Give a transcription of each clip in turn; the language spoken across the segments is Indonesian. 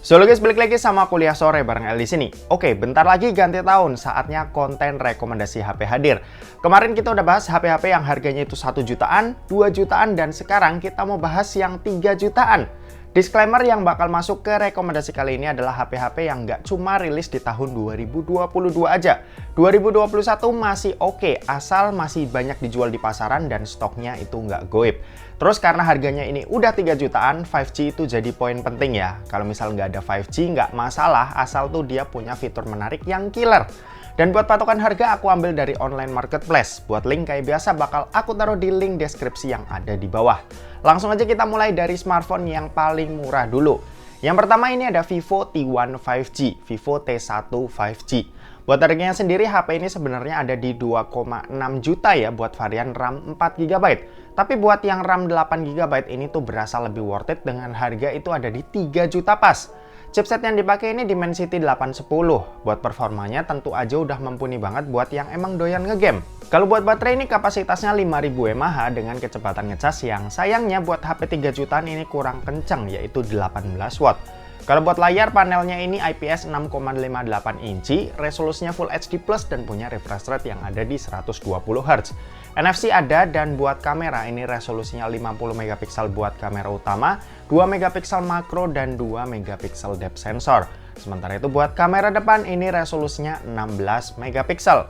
So guys, balik lagi sama kuliah sore bareng El di sini. Oke, bentar lagi ganti tahun, saatnya konten rekomendasi HP hadir. Kemarin kita udah bahas HP-HP yang harganya itu 1 jutaan, 2 jutaan, dan sekarang kita mau bahas yang 3 jutaan. Disclaimer yang bakal masuk ke rekomendasi kali ini adalah HP-HP yang nggak cuma rilis di tahun 2022 aja. 2021 masih oke, asal masih banyak dijual di pasaran dan stoknya itu nggak goib. Terus karena harganya ini udah 3 jutaan, 5G itu jadi poin penting ya. Kalau misal nggak ada 5G nggak masalah, asal tuh dia punya fitur menarik yang killer. Dan buat patokan harga aku ambil dari online marketplace. Buat link kayak biasa bakal aku taruh di link deskripsi yang ada di bawah. Langsung aja kita mulai dari smartphone yang paling murah dulu. Yang pertama ini ada Vivo T1 5G, Vivo T1 5G. Buat harganya sendiri HP ini sebenarnya ada di 2,6 juta ya buat varian RAM 4GB. Tapi buat yang RAM 8GB ini tuh berasa lebih worth it dengan harga itu ada di 3 juta pas. Chipset yang dipakai ini Dimensity 810. Buat performanya tentu aja udah mumpuni banget buat yang emang doyan ngegame. Kalau buat baterai ini kapasitasnya 5000 mAh dengan kecepatan ngecas yang sayangnya buat HP 3 jutaan ini kurang kencang yaitu 18 watt. Kalau buat layar panelnya ini IPS 6,58 inci, resolusinya Full HD Plus dan punya refresh rate yang ada di 120 Hz. NFC ada dan buat kamera ini resolusinya 50 megapiksel buat kamera utama, 2 megapiksel makro dan 2 megapiksel depth sensor. Sementara itu buat kamera depan ini resolusinya 16 megapiksel.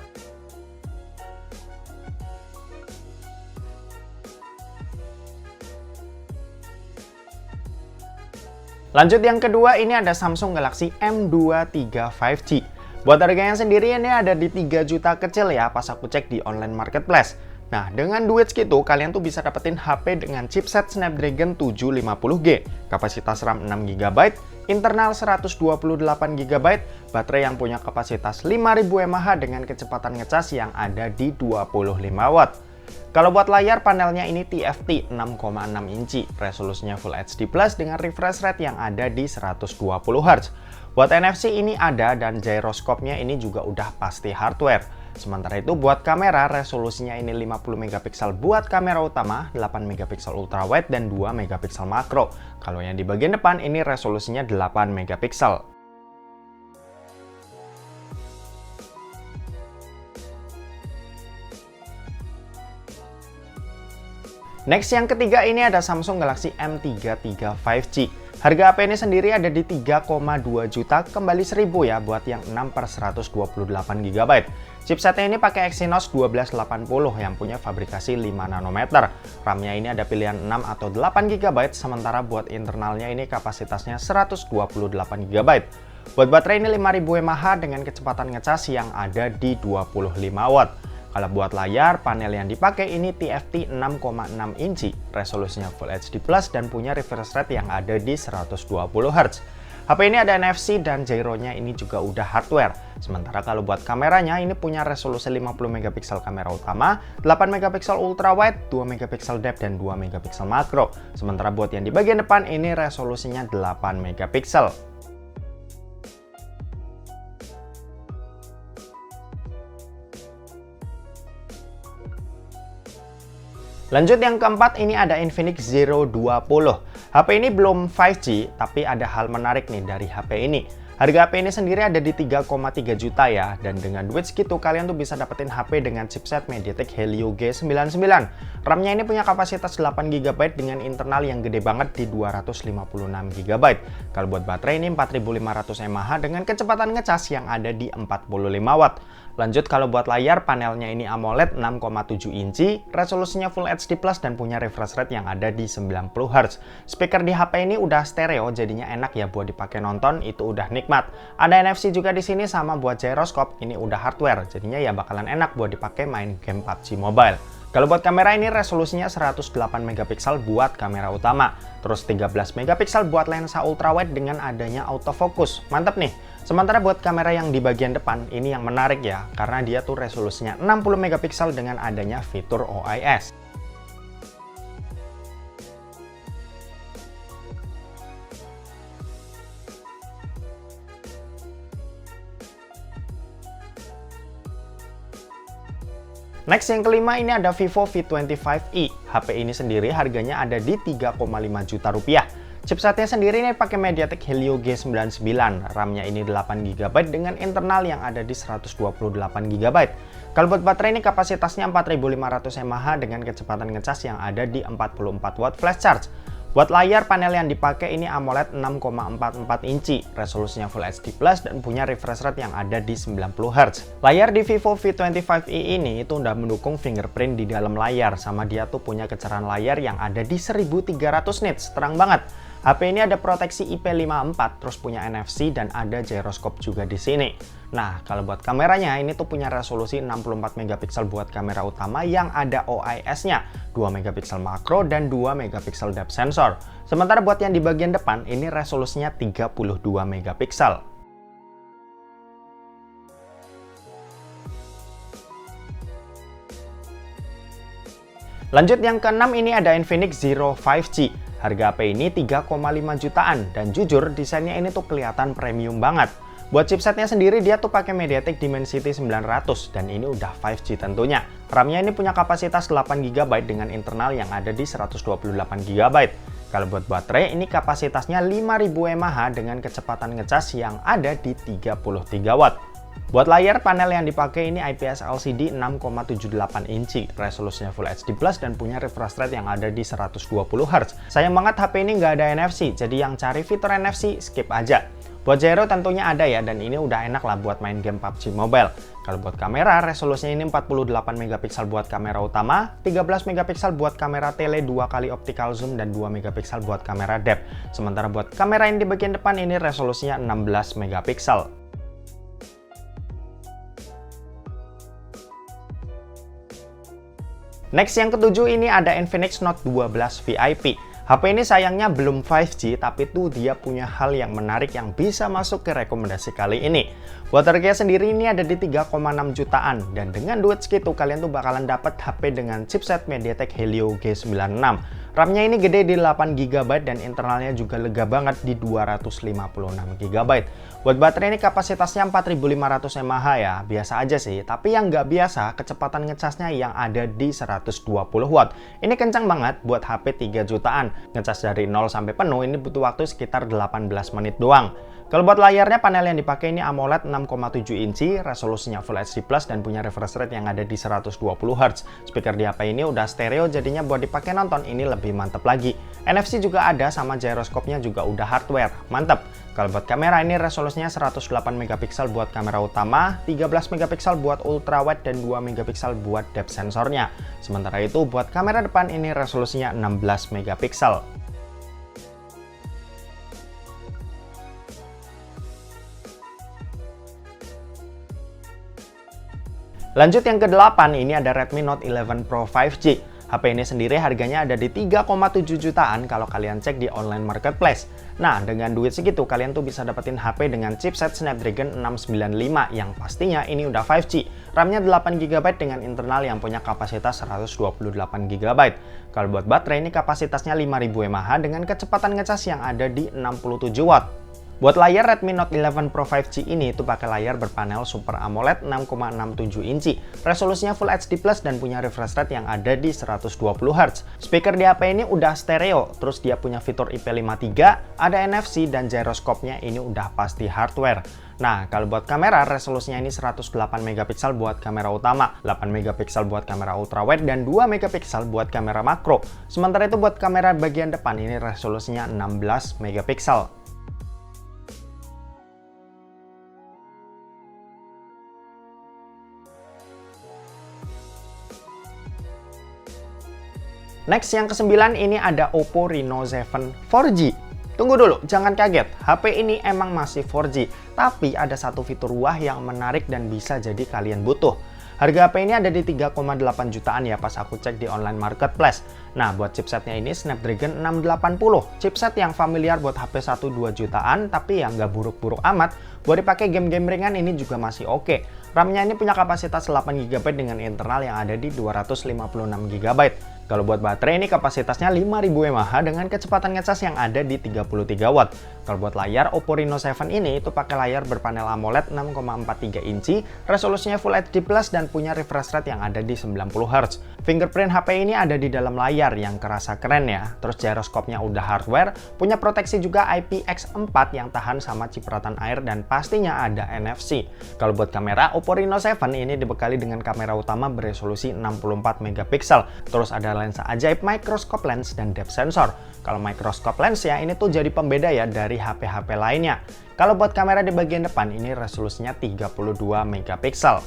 Lanjut yang kedua ini ada Samsung Galaxy M23 5G. Buat harganya sendiri ini ada di 3 juta kecil ya pas aku cek di online marketplace. Nah, dengan duit segitu kalian tuh bisa dapetin HP dengan chipset Snapdragon 750G, kapasitas RAM 6GB, internal 128GB, baterai yang punya kapasitas 5000 mAh dengan kecepatan ngecas yang ada di 25 watt. Kalau buat layar panelnya ini TFT 6,6 inci, resolusinya Full HD Plus dengan refresh rate yang ada di 120 Hz. Buat NFC ini ada dan gyroscope-nya ini juga udah pasti hardware. Sementara itu buat kamera resolusinya ini 50 megapiksel buat kamera utama, 8 megapiksel ultrawide dan 2 megapiksel makro. Kalau yang di bagian depan ini resolusinya 8 megapiksel. Next yang ketiga ini ada Samsung Galaxy M33 5G. Harga HP ini sendiri ada di 3,2 juta kembali 1000 ya buat yang 6/128GB. Chipsetnya ini pakai Exynos 1280 yang punya fabrikasi 5 nanometer. RAM-nya ini ada pilihan 6 atau 8GB sementara buat internalnya ini kapasitasnya 128GB. Buat baterai ini 5000 mAh dengan kecepatan ngecas yang ada di 25 watt. Kalau buat layar, panel yang dipakai ini TFT 6,6 inci, resolusinya Full HD Plus dan punya refresh rate yang ada di 120 Hz. HP ini ada NFC dan gyro-nya ini juga udah hardware. Sementara kalau buat kameranya ini punya resolusi 50 megapiksel kamera utama, 8 megapiksel ultrawide, 2 megapiksel depth dan 2 megapiksel makro. Sementara buat yang di bagian depan ini resolusinya 8 megapiksel. Lanjut yang keempat ini ada Infinix Zero 20. HP ini belum 5G, tapi ada hal menarik nih dari HP ini. Harga HP ini sendiri ada di 3,3 juta ya, dan dengan duit segitu kalian tuh bisa dapetin HP dengan chipset MediaTek Helio G99. RAM-nya ini punya kapasitas 8GB dengan internal yang gede banget di 256GB. Kalau buat baterai ini 4500 mAh dengan kecepatan ngecas yang ada di 45 watt. Lanjut kalau buat layar panelnya ini AMOLED 6,7 inci, resolusinya Full HD Plus dan punya refresh rate yang ada di 90 Hz. Speaker di HP ini udah stereo jadinya enak ya buat dipakai nonton, itu udah nikmat. Ada NFC juga di sini sama buat gyroscope, ini udah hardware jadinya ya bakalan enak buat dipakai main game PUBG Mobile. Kalau buat kamera ini resolusinya 108 megapiksel buat kamera utama, terus 13 megapiksel buat lensa ultrawide dengan adanya autofocus. Mantap nih. Sementara buat kamera yang di bagian depan ini yang menarik ya, karena dia tuh resolusinya 60 megapiksel dengan adanya fitur OIS. Next yang kelima ini ada Vivo V25i. HP ini sendiri harganya ada di 3,5 juta rupiah. Chipsetnya sendiri ini pakai MediaTek Helio G99, RAM-nya ini 8GB dengan internal yang ada di 128GB. Kalau buat baterai ini kapasitasnya 4500 mAh dengan kecepatan ngecas yang ada di 44 watt flash charge. Buat layar, panel yang dipakai ini AMOLED 6,44 inci, resolusinya Full HD+, dan punya refresh rate yang ada di 90Hz. Layar di Vivo V25e ini itu udah mendukung fingerprint di dalam layar, sama dia tuh punya kecerahan layar yang ada di 1300 nits, terang banget. HP ini ada proteksi IP54, terus punya NFC dan ada gyroscope juga di sini. Nah, kalau buat kameranya ini tuh punya resolusi 64 megapiksel buat kamera utama yang ada OIS-nya, 2 megapiksel makro dan 2 megapiksel depth sensor. Sementara buat yang di bagian depan ini resolusinya 32 megapiksel. Lanjut yang keenam, ini ada Infinix Zero 5G. Harga HP ini 3,5 jutaan dan jujur desainnya ini tuh kelihatan premium banget. Buat chipsetnya sendiri dia tuh pakai MediaTek Dimensity 900 dan ini udah 5G tentunya. RAM-nya ini punya kapasitas 8GB dengan internal yang ada di 128GB. Kalau buat baterai ini kapasitasnya 5000 mAh dengan kecepatan ngecas yang ada di 33 watt. Buat layar, panel yang dipakai ini IPS LCD 6,78 inci, resolusinya Full HD+, dan punya refresh rate yang ada di 120Hz. Sayang banget HP ini nggak ada NFC, jadi yang cari fitur NFC skip aja. Buat gyro tentunya ada ya, dan ini udah enak lah buat main game PUBG Mobile. Kalau buat kamera, resolusinya ini 48 megapiksel buat kamera utama, 13 megapiksel buat kamera tele 2 kali optical zoom, dan 2 megapiksel buat kamera depth. Sementara buat kamera yang di bagian depan ini resolusinya 16 megapiksel. Next yang ketujuh, ini ada Infinix Note 12 VIP. HP ini sayangnya belum 5G, tapi tuh dia punya hal yang menarik yang bisa masuk ke rekomendasi kali ini. Buat harganya sendiri ini ada di 3,6 jutaan, dan dengan duit segitu kalian tuh bakalan dapat HP dengan chipset MediaTek Helio G96. RAM-nya ini gede di 8GB dan internalnya juga lega banget di 256GB. Buat baterai ini kapasitasnya 4500 mAh ya, biasa aja sih. Tapi yang nggak biasa, kecepatan ngecasnya yang ada di 120 watt. Ini kencang banget buat HP 3 jutaan. Ngecas dari 0 sampai penuh ini butuh waktu sekitar 18 menit doang. Kalau buat layarnya, panel yang dipakai ini AMOLED 6,7 inci, resolusinya Full HD+, dan punya refresh rate yang ada di 120Hz. Speaker di HP ini udah stereo, jadinya buat dipakai nonton ini lebih mantep lagi. NFC juga ada, sama gyroscope-nya juga udah hardware, mantep. Kalau buat kamera ini resolusinya 108 megapiksel buat kamera utama, 13 megapiksel buat ultrawide, dan 2 megapiksel buat depth sensornya. Sementara itu buat kamera depan ini resolusinya 16 megapiksel. Lanjut yang ke-8, ini ada Redmi Note 11 Pro 5G. HP ini sendiri harganya ada di 3,7 jutaan kalau kalian cek di online marketplace. Nah, dengan duit segitu kalian tuh bisa dapetin HP dengan chipset Snapdragon 695 yang pastinya ini udah 5G. RAM-nya 8GB dengan internal yang punya kapasitas 128GB. Kalau buat baterai ini kapasitasnya 5000 mAh dengan kecepatan ngecas yang ada di 67 watt. Buat layar, Redmi Note 11 Pro 5G ini itu pakai layar berpanel Super AMOLED 6,67 inci, resolusinya Full HD+, dan punya refresh rate yang ada di 120Hz. Speaker di HP ini udah stereo, terus dia punya fitur IP53, ada NFC, dan gyroscope-nya ini udah pasti hardware. Nah, kalau buat kamera, resolusinya ini 108 megapiksel buat kamera utama, 8 megapiksel buat kamera ultrawide, dan 2 megapiksel buat kamera makro. Sementara itu buat kamera bagian depan ini resolusinya 16 megapiksel. Next yang ke-9, ini ada Oppo Reno 7 4G. Tunggu dulu, jangan kaget, HP ini emang masih 4G, tapi ada satu fitur wah yang menarik dan bisa jadi kalian butuh. Harga HP ini ada di 3,8 jutaan ya pas aku cek di online marketplace. Nah, buat chipsetnya ini Snapdragon 680, chipset yang familiar buat HP 1-2 jutaan, tapi yang nggak buruk-buruk amat. Buat dipakai game-game ringan ini juga masih oke. RAM-nya ini punya kapasitas 8GB dengan internal yang ada di 256GB. Kalau buat baterai ini kapasitasnya 5000 mAh dengan kecepatan ngecas yang ada di 33 watt. Kalau buat layar, Oppo Reno 7 ini itu pakai layar berpanel AMOLED 6,43 inci, resolusinya Full HD Plus dan punya refresh rate yang ada di 90 Hz. Fingerprint HP ini ada di dalam layar yang kerasa keren ya. Terus gyroskopnya udah hardware, punya proteksi juga IPX4 yang tahan sama cipratan air dan pastinya ada NFC. Kalau buat kamera, Oppo Reno 7 ini dibekali dengan kamera utama beresolusi 64 megapiksel. Terus ada lensa ajaib microscope lens dan depth sensor. Kalau microscope lens ya, ini tuh jadi pembeda ya dari HP-HP lainnya. Kalau buat kamera di bagian depan, ini resolusinya 32 megapiksel.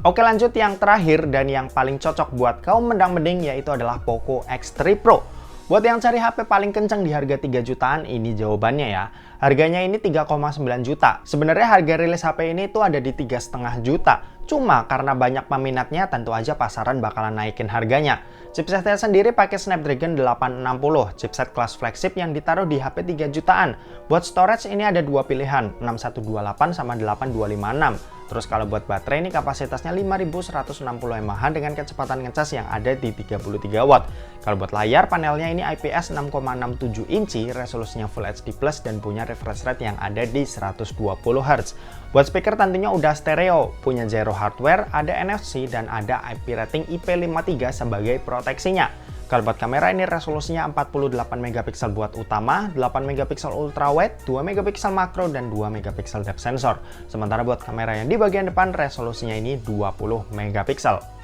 Oke, lanjut yang terakhir dan yang paling cocok buat kaum mendang-mending yaitu adalah Poco X3 Pro. Buat yang cari HP paling kencang di harga 3 jutaan, ini jawabannya ya. Harganya ini 3,9 juta. Sebenarnya harga rilis HP ini tuh ada di 3,5 juta. Cuma karena banyak peminatnya, tentu aja pasaran bakalan naikin harganya. Chipsetnya sendiri pakai Snapdragon 860, chipset kelas flagship yang ditaruh di HP 3 jutaan. Buat storage ini ada dua pilihan, 6128 sama 8256. Terus kalau buat baterai ini kapasitasnya 5160 mAh dengan kecepatan ngecas yang ada di 33 watt. Kalau buat layar, panelnya ini IPS 6,67 inci, resolusinya Full HD Plus dan punya refresh rate yang ada di 120 Hz. Buat speaker tentunya udah stereo, punya Zero hardware, ada NFC dan ada IP rating IP53 sebagai proteksinya. Kalau buat kamera ini resolusinya 48 megapiksel buat utama, 8 megapiksel ultrawide, 2 megapiksel makro dan 2 megapiksel depth sensor. Sementara buat kamera yang di bagian depan resolusinya ini 20 megapiksel.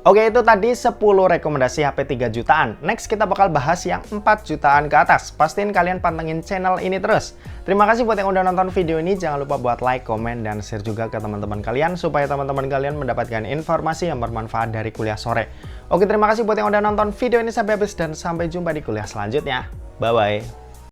Oke, itu tadi 10 rekomendasi HP 3 jutaan. Next, kita bakal bahas yang 4 jutaan ke atas. Pastiin kalian pantengin channel ini terus. Terima kasih buat yang udah nonton video ini. Jangan lupa buat like, komen, dan share juga ke teman-teman kalian supaya teman-teman kalian mendapatkan informasi yang bermanfaat dari kuliah sore. Oke, terima kasih buat yang udah nonton video ini sampai habis dan sampai jumpa di kuliah selanjutnya. Bye-bye.